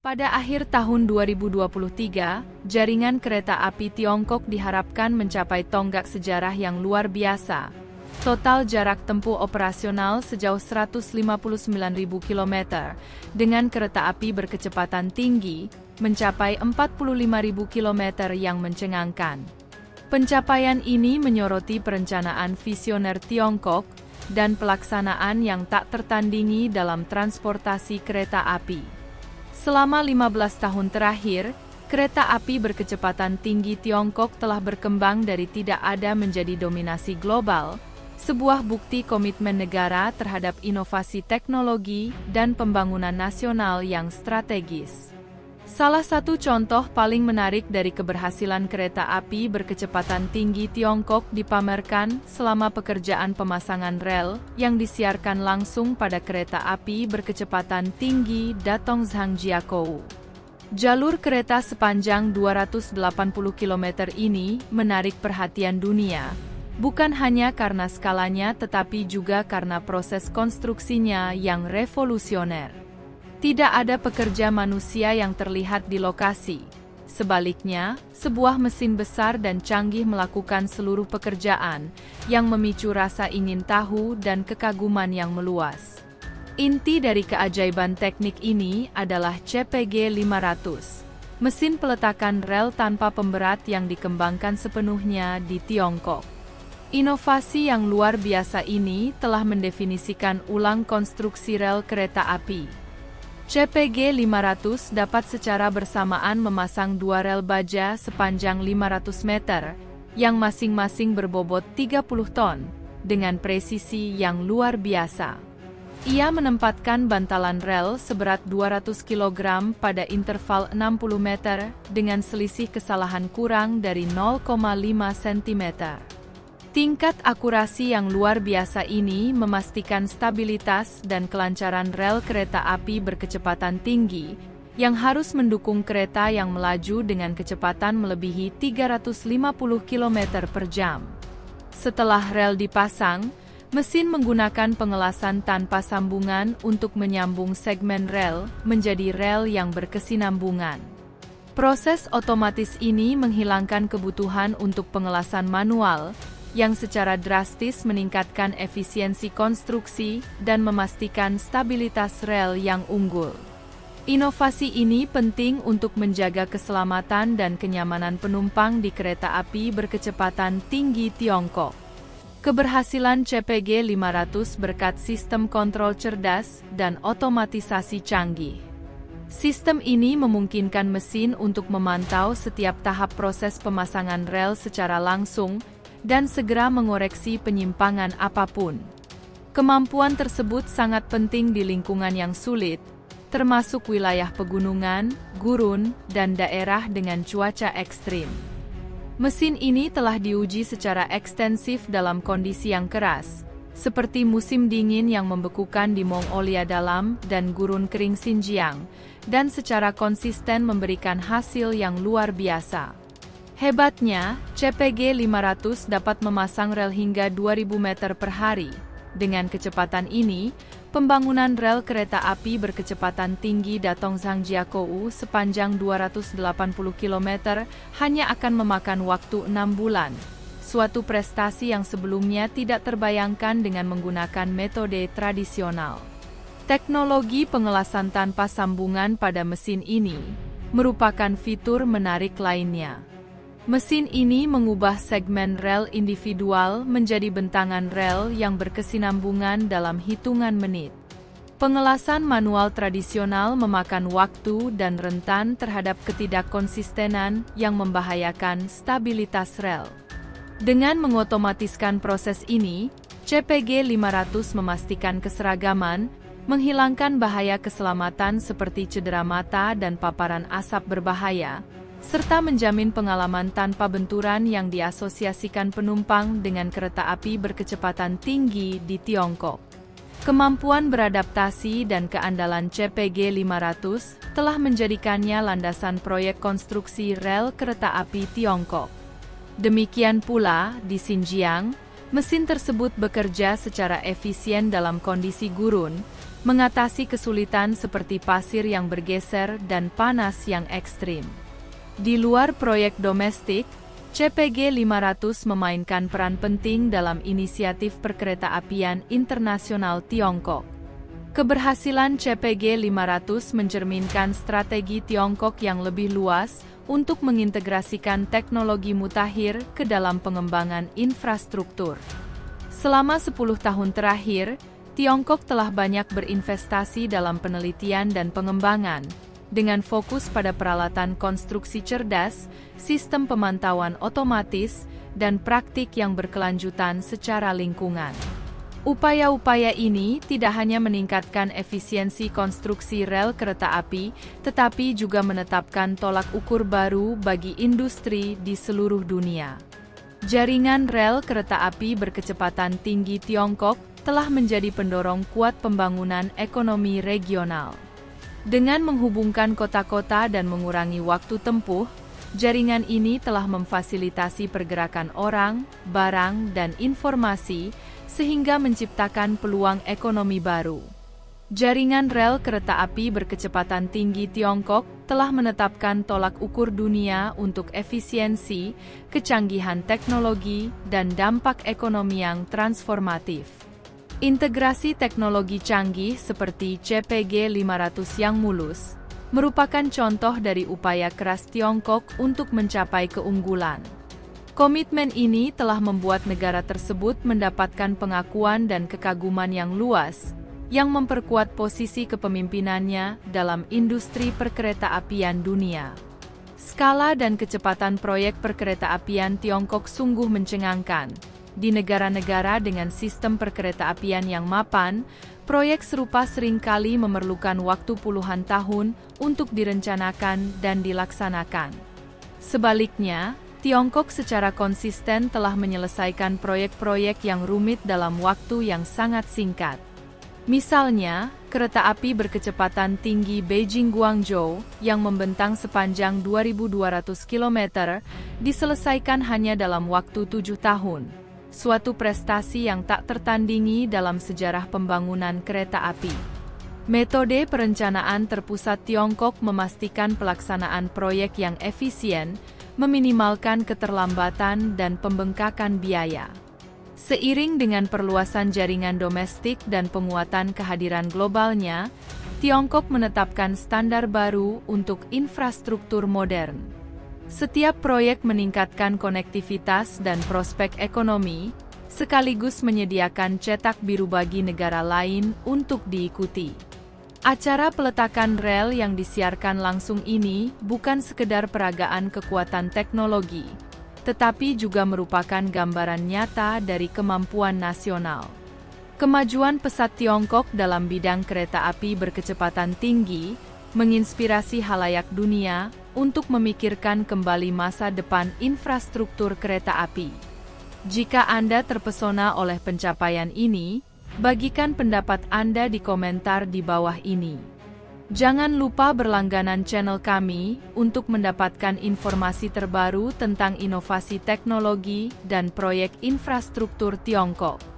Pada akhir tahun 2023, jaringan kereta api Tiongkok diharapkan mencapai tonggak sejarah yang luar biasa. Total jarak tempuh operasional sejauh 159.000 km, dengan kereta api berkecepatan tinggi, mencapai 45.000 km yang mencengangkan. Pencapaian ini menyoroti perencanaan visioner Tiongkok dan pelaksanaan yang tak tertandingi dalam transportasi kereta api. Selama 15 tahun terakhir, kereta api berkecepatan tinggi Tiongkok telah berkembang dari tidak ada menjadi dominasi global, sebuah bukti komitmen negara terhadap inovasi teknologi dan pembangunan nasional yang strategis. Salah satu contoh paling menarik dari keberhasilan kereta api berkecepatan tinggi Tiongkok dipamerkan selama pekerjaan pemasangan rel yang disiarkan langsung pada kereta api berkecepatan tinggi Datong-Zhangjiakou. Jalur kereta sepanjang 280 km ini menarik perhatian dunia, bukan hanya karena skalanya tetapi juga karena proses konstruksinya yang revolusioner. Tidak ada pekerja manusia yang terlihat di lokasi. Sebaliknya, sebuah mesin besar dan canggih melakukan seluruh pekerjaan, yang memicu rasa ingin tahu dan kekaguman yang meluas. Inti dari keajaiban teknik ini adalah CPG 500, mesin peletakan rel tanpa pemberat yang dikembangkan sepenuhnya di Tiongkok. Inovasi yang luar biasa ini telah mendefinisikan ulang konstruksi rel kereta api. CPG 500 dapat secara bersamaan memasang dua rel baja sepanjang 500 meter, yang masing-masing berbobot 30 ton, dengan presisi yang luar biasa. Ia menempatkan bantalan rel seberat 200 kg pada interval 60 meter, dengan selisih kesalahan kurang dari 0,5 cm. Tingkat akurasi yang luar biasa ini memastikan stabilitas dan kelancaran rel kereta api berkecepatan tinggi, yang harus mendukung kereta yang melaju dengan kecepatan melebihi 350 km per jam. Setelah rel dipasang, mesin menggunakan pengelasan tanpa sambungan untuk menyambung segmen rel menjadi rel yang berkesinambungan. Proses otomatis ini menghilangkan kebutuhan untuk pengelasan manual, yang secara drastis meningkatkan efisiensi konstruksi dan memastikan stabilitas rel yang unggul. Inovasi ini penting untuk menjaga keselamatan dan kenyamanan penumpang di kereta api berkecepatan tinggi Tiongkok. Keberhasilan CPG 500 berkat sistem kontrol cerdas dan otomatisasi canggih. Sistem ini memungkinkan mesin untuk memantau setiap tahap proses pemasangan rel secara langsung, dan segera mengoreksi penyimpangan apapun. Kemampuan tersebut sangat penting di lingkungan yang sulit, termasuk wilayah pegunungan, gurun, dan daerah dengan cuaca ekstrim. Mesin ini telah diuji secara ekstensif dalam kondisi yang keras, seperti musim dingin yang membekukan di Mongolia Dalam dan gurun kering Xinjiang, dan secara konsisten memberikan hasil yang luar biasa. Hebatnya, CPG 500 dapat memasang rel hingga 2.000 meter per hari. Dengan kecepatan ini, pembangunan rel kereta api berkecepatan tinggi Datong-Zhangjiakou sepanjang 280 km hanya akan memakan waktu 6 bulan. Suatu prestasi yang sebelumnya tidak terbayangkan dengan menggunakan metode tradisional. Teknologi pengelasan tanpa sambungan pada mesin ini merupakan fitur menarik lainnya. Mesin ini mengubah segmen rel individual menjadi bentangan rel yang berkesinambungan dalam hitungan menit. Pengelasan manual tradisional memakan waktu dan rentan terhadap ketidakkonsistenan yang membahayakan stabilitas rel. Dengan mengotomatiskan proses ini, CPG 500 memastikan keseragaman, menghilangkan bahaya keselamatan seperti cedera mata dan paparan asap berbahaya, serta menjamin pengalaman tanpa benturan yang diasosiasikan penumpang dengan kereta api berkecepatan tinggi di Tiongkok. Kemampuan beradaptasi dan keandalan CPG 500 telah menjadikannya landasan proyek konstruksi rel kereta api Tiongkok. Demikian pula di Xinjiang, mesin tersebut bekerja secara efisien dalam kondisi gurun, mengatasi kesulitan seperti pasir yang bergeser dan panas yang ekstrim. Di luar proyek domestik, CPG 500 memainkan peran penting dalam inisiatif perkeretaapian internasional Tiongkok. Keberhasilan CPG 500 mencerminkan strategi Tiongkok yang lebih luas untuk mengintegrasikan teknologi mutakhir ke dalam pengembangan infrastruktur. Selama 10 tahun terakhir, Tiongkok telah banyak berinvestasi dalam penelitian dan pengembangan, dengan fokus pada peralatan konstruksi cerdas, sistem pemantauan otomatis, dan praktik yang berkelanjutan secara lingkungan. Upaya-upaya ini tidak hanya meningkatkan efisiensi konstruksi rel kereta api, tetapi juga menetapkan tolak ukur baru bagi industri di seluruh dunia. Jaringan rel kereta api berkecepatan tinggi Tiongkok telah menjadi pendorong kuat pembangunan ekonomi regional. Dengan menghubungkan kota-kota dan mengurangi waktu tempuh, jaringan ini telah memfasilitasi pergerakan orang, barang, dan informasi, sehingga menciptakan peluang ekonomi baru. Jaringan rel kereta api berkecepatan tinggi Tiongkok telah menetapkan tolak ukur dunia untuk efisiensi, kecanggihan teknologi, dan dampak ekonomi yang transformatif. Integrasi teknologi canggih seperti CPG 500 yang mulus, merupakan contoh dari upaya keras Tiongkok untuk mencapai keunggulan. Komitmen ini telah membuat negara tersebut mendapatkan pengakuan dan kekaguman yang luas, yang memperkuat posisi kepemimpinannya dalam industri perkeretaapian dunia. Skala dan kecepatan proyek perkeretaapian Tiongkok sungguh mencengangkan. Di negara-negara dengan sistem perkeretaapian yang mapan, proyek serupa seringkali memerlukan waktu puluhan tahun untuk direncanakan dan dilaksanakan. Sebaliknya, Tiongkok secara konsisten telah menyelesaikan proyek-proyek yang rumit dalam waktu yang sangat singkat. Misalnya, kereta api berkecepatan tinggi Beijing-Guangzhou yang membentang sepanjang 2.200 km diselesaikan hanya dalam waktu 7 tahun. Suatu prestasi yang tak tertandingi dalam sejarah pembangunan kereta api. Metode perencanaan terpusat Tiongkok memastikan pelaksanaan proyek yang efisien, meminimalkan keterlambatan dan pembengkakan biaya. Seiring dengan perluasan jaringan domestik dan penguatan kehadiran globalnya, Tiongkok menetapkan standar baru untuk infrastruktur modern. Setiap proyek meningkatkan konektivitas dan prospek ekonomi, sekaligus menyediakan cetak biru bagi negara lain untuk diikuti. Acara peletakan rel yang disiarkan langsung ini bukan sekedar peragaan kekuatan teknologi, tetapi juga merupakan gambaran nyata dari kemampuan nasional. Kemajuan pesat Tiongkok dalam bidang kereta api berkecepatan tinggi menginspirasi halayak dunia untuk memikirkan kembali masa depan infrastruktur kereta api. Jika Anda terpesona oleh pencapaian ini, bagikan pendapat Anda di komentar di bawah ini. Jangan lupa berlangganan channel kami untuk mendapatkan informasi terbaru tentang inovasi teknologi dan proyek infrastruktur Tiongkok.